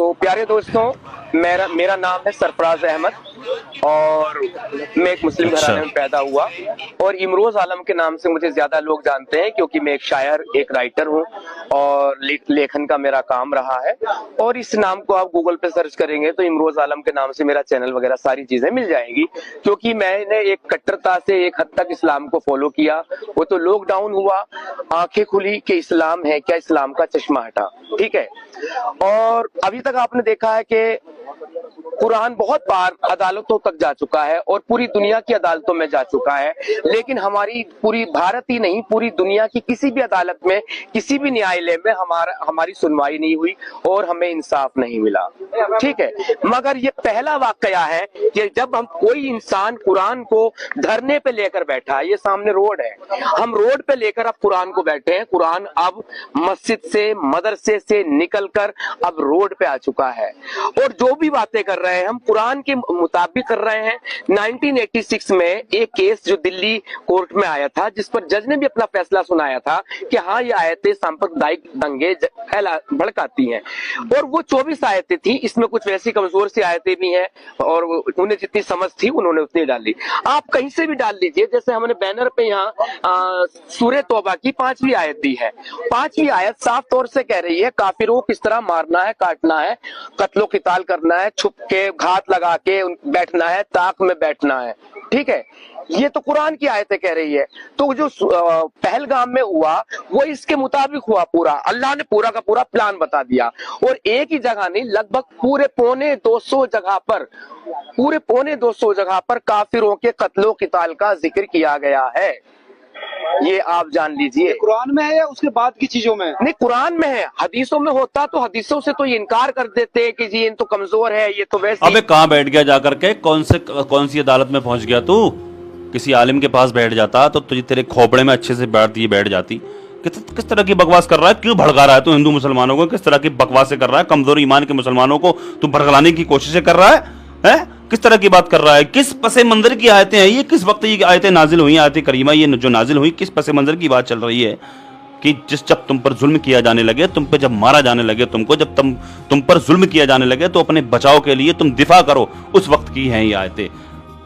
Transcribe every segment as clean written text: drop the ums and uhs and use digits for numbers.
तो प्यारे दोस्तों, मेरा नाम है सरफराज अहमद और मैं एक मुस्लिम घराने में पैदा हुआ और इमरोज आलम के नाम से मुझे ज्यादा लोग जानते हैं क्योंकि मैं एक शायर, एक राइटर हूँ और लेखन का मेरा काम रहा है। और इस नाम को आप गूगल पे सर्च करेंगे तो इमरोज आलम के नाम से मेरा चैनल वगैरह सारी चीजें मिल जाएंगी, क्योंकि मैंने एक कट्टरता से एक हद तक इस्लाम को फॉलो किया। वो तो लॉकडाउन हुआ, आंखें खुली कि इस्लाम है क्या, इस्लाम का चश्मा हटा, ठीक है। और अभी तक आपने देखा है कि कुरान बहुत बार अदालतों तक जा चुका है और पूरी दुनिया की अदालतों में जा चुका है, लेकिन हमारी पूरी भारत ही नहीं पूरी दुनिया की किसी भी अदालत में, किसी भी न्यायालय में हमारी सुनवाई नहीं हुई और हमें इंसाफ नहीं मिला, ठीक है। मगर ये पहला वाकया है कि जब हम कोई इंसान कुरान को धरने पे लेकर बैठा है, ये सामने रोड है, हम रोड पे लेकर अब कुरान को बैठे हैं। कुरान अब मस्जिद से, मदरसे से निकलकर अब रोड पे आ चुका है और जो भी बातें कर रहे हैं हम कुरान के मुताबिक कर रहे हैं। 1986 में एक केस जो दिल्ली कोर्ट में आया था, जिस पर जज ने भी अपना फैसला सुनाया था कि हाँ ये आयतें सांप्रदायिक दंगे भड़काती हैं, और वो 24 आयतें थी, इसमें कुछ वैसी कमजोर सी आयतें भी हैं और उन्हें जितनी समझ थी उन्होंने उतनी डाली। आप कहीं से भी डाल लीजिए, जैसे हमने बैनर पे यहाँ सूरह तौबा की 5वीं आयत दी है। 5वीं आयत साफ तौर से कह रही है काफिरों को किस तरह मारना है, काटना है, कत्लो क़िताल करना है, छुप के घात लगा के बैठना है, ताक में बैठना है, ठीक है। ये तो कुरान की आयतें कह रही है। तो जो पहलगाम में हुआ वो इसके मुताबिक हुआ, पूरा अल्लाह ने पूरा का पूरा प्लान बता दिया और एक ही जगह नहीं, लगभग पूरे पौने 200 जगह पर काफिरों के कत्लो क़िताल का जिक्र किया गया है। ये आप जान लीजिए। कुरान में है या उसके बाद की चीजों में? नहीं, कुरान में है। हदीसों में होता तो हदीसों से तो ये इनकार कर देते कि जी ये तो कमजोर है, ये तो वैसे। अबे कहाँ बैठ गया जाकर के, कौन सी अदालत में पहुंच गया तू? किसी आलिम के पास बैठ जाता तो तुझे तेरे खोपड़े में अच्छे से बैठ जाती। किस तरह की बकवास कर रहा है, क्यों भड़का रहा है तू हिंदू मुसलमानों को? किस तरह की बकवासें कर रहा है? कमजोर ईमान के मुसलमानों को तू भड़काने की कोशिशें कर रहा है? किस तरह की बात कर रहा है? किस पसे मंजर की आयतें हैं ये? किस वक्त ये आयतें नाजिल हुई, आयतें करीमा ये जो नाजिल हुई, किस पसे मंजर की बात चल रही है कि जब तुम पर जुल्म किया जाने लगे, तुम पे जब मारा जाने लगे, तुमको जब तुम पर जुल्म किया जाने लगे तो अपने बचाव के लिए तुम दिफा करो, उस वक्त की हैं ये आयतें।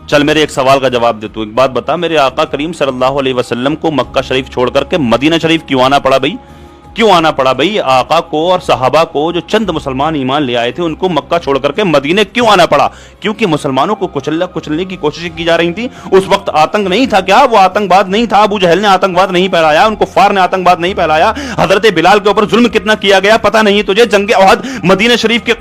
चल मेरे एक सवाल का जवाब दे तू। एक बात बता, मेरे आका करीम सल्लल्लाहु अलैहि वसल्लम को मक्का शरीफ छोड़ करके मदीना शरीफ क्यों आना पड़ा भाई? क्यों आना पड़ा भाई? आका को और सहाबा को, जो चंद मुसलमान ईमान ले आए थे, उनको मक्का छोड़ करके मदीने क्यों आना पड़ा? क्योंकि मुसलमानों को कुचलने की कोशिश की जा रही थी। उस वक्त आतंक नहीं था क्या? वो आतंकवाद नहीं था? अबू जहल ने आतंकवाद नहीं फैलाया, उनको फार ने आतंकवाद नहीं फैलाया, हजरत बिलाल के ऊपर जुल्म कितना किया गया पता नहीं तुझे? जंग ओहद मदीना शरीफ के